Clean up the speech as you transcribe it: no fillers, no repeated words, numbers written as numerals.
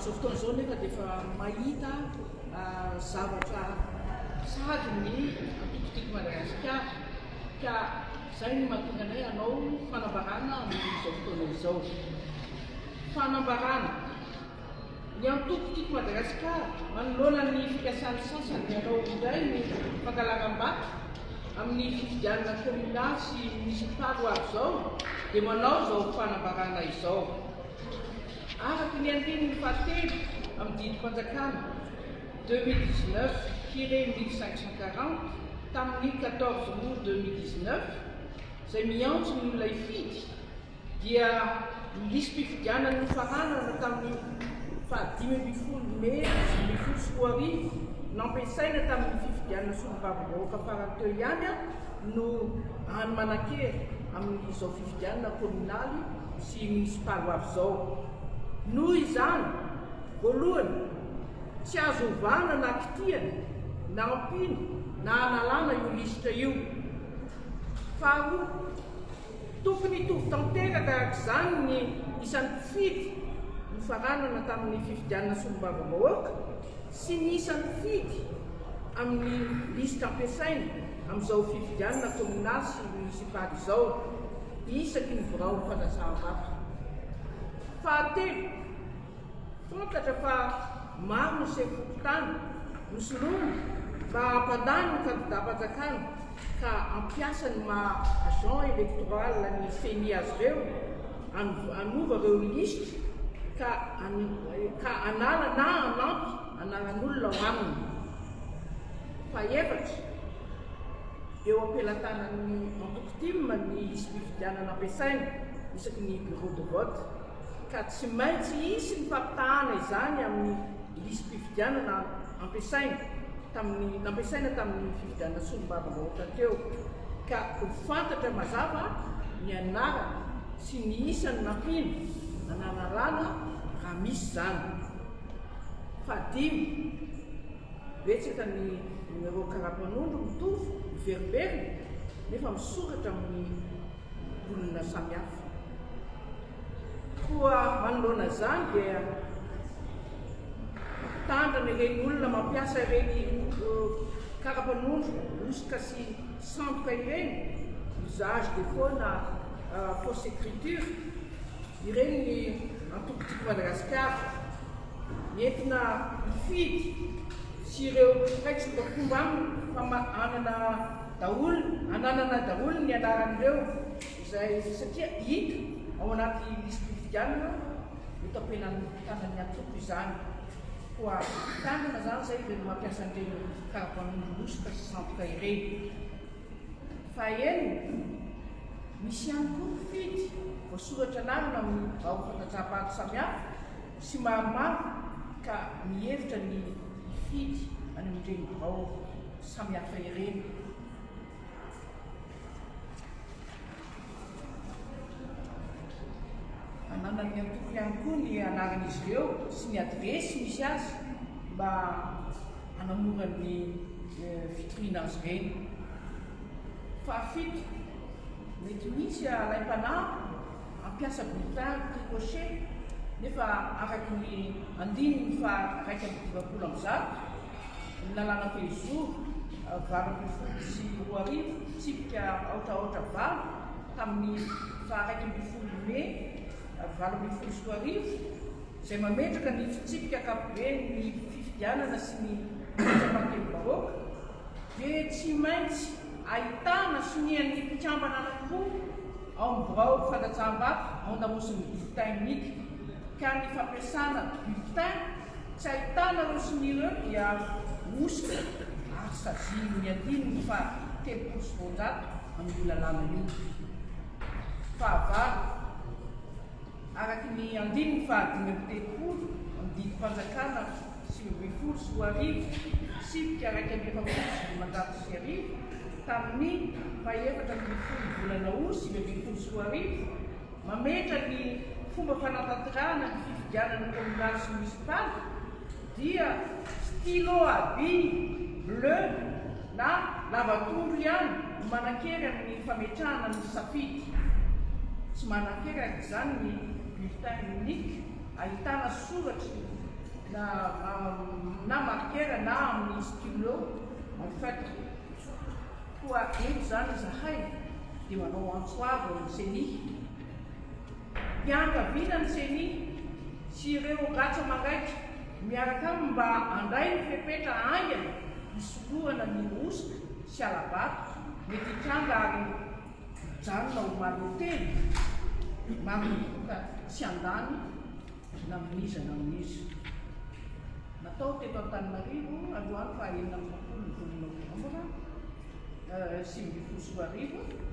amin'izao fotoana izao nefa dia efa mahita zavatra sady ny atokotiko Madagasikara ka izay ny mahatonga anay hanao fanambarana amin'izao fotoana izao. Fanambarana ny atokotiko Madagasikara manoloana ny fikasany sasany hanao indray ny fangalana-bato amin'ny fifidianana kominaly sy munisipaly ho avy izao dia manao izao fanambarana izao. Araky ny andininy fahatelo amin'ny didim-panjakana 2019-1540 tamin'ny 14 août 2019 izay miantso n'ilay fidy dia nisy mpifidianana nofaranana tamin'ny 15 Mey 2010 nampiasaina tamin'ny fifidianana solombavam-bahoaka farany teo ihany no hany-manan-kery amin'izao fifidianana kominaly sy munisipaly ho avy izao. Noho izany, voalohany, tsy azo ovana na kitihana na ampino na analana io lisitra io. Faharoa, tokony hitovy tanteraka araka izany ny isan'ny mpifidy nofaranana tamin'ny fifidianana solombavam-bahoaka sy ny isan'ny mpifidy amin'ny lisitra ampiasaina amin'izao fifidianana kominaly sy munisipaly izao isaky ny birao fandrasaam-bato. Fahatelo, fantatra fa maro ny sefokontany nosoloana mba hampandany ny candidat-panjakana ka ampiasa ny agent électoral ny feni azy ireo anova ireo lisitra ka anala na anampy anaran'olona ao aminy. Fahaefatra, eo ampelantanan'ny antokotimma ny lisy fifidianana ampiasaina isaky ny bureau de vote ka tsy maintsy isy ny fampitahana izany amin'ny lisy fifidianana nampiasaina tamin'ny fifidianana solombavam-bahoaka teo ka ho fantatra mazava ny anarana sy ny isany nampino nanarana raha misy izany. Fahadimy, betsaka ny numéro karapanondro mitovy miveriberiky nefa misoratra amin'ny olona samihafa. Koa manoloana izany dia tandrana ireny olona mampiasa ireny karapanondro osika sy sandoka ireny, usage des faux na fausse écriture, ireny ny atokotiko Madagasikara entina mifidy sy ireo raitsy fomba aminy fa ananana daholo ny anaran'ireo izay satria hita ao anaty lisy fifidianana notampenany atoko izany. Koa tanana zany izay ireny mampiasa an'ireny karapanondro osika sy sandoka ireny. Fahaenina, misy ihany koa mpifidy voasoratra anarana amin'ny ao fantanjahan-bato samihafa sy maromaro ka mihevitra ny fidy any amin'ireny birao samihafa ireny. Ananany antoko ihany koa ny anaran'izy ireo sy ny adresy misy azy mba hanamora ny fitoriana azy ireny. Fahafito, mety misy alaim-panahy ampiasa bulletin tricochet nefa araky ny andininy fa 120 ny lalàna peljour 20 sy 2 tsipika aotraotra valo tamin'ny fa 1 Mey 20 izay mametraka ny fitsipika ankapobeny ny fifidianana sy ny fitsapan-kely-bahoaka dia tsy maintsy ahitana sinian'ny mpitsambana anankiroa ao amin'ny birao fandatsahan-bato ao andamosiny bulletin unique ka ny fampiasana bulletin tsy ahitana ireo sinireo dia osika ary sajiny andininy fa 300 amin'ny lalàna io. Fahavalo, araky ny andininy fa 5 amin'ny didim-panjakana 2010 sipika 1 tamin'ny fahaefatra amin'ny volana Août 2010 mametra ny fomba fanatanterahana ny fifidianana kominaly sy munisipaly dia stylo aby bleu na lavatondro ihany manan-kery amin'ny fametrahana ny safidy. Tsy manan-kery araka izany ny bulletin unique ahitana soratra na markera na amin'ny stylo fait koa eto zany zahay dia manao antsoavo amin'ny seni miankavina ny seni sy ireo gatsa mangaiky miaraka aminy mba andray ny fepetra aingana isoloana ny osika sy alabato mety hitranga ary janona ho malotely mamoka sy andany na minizana amin'izy natao teto Antananarivo androany fa 20 novambra 2024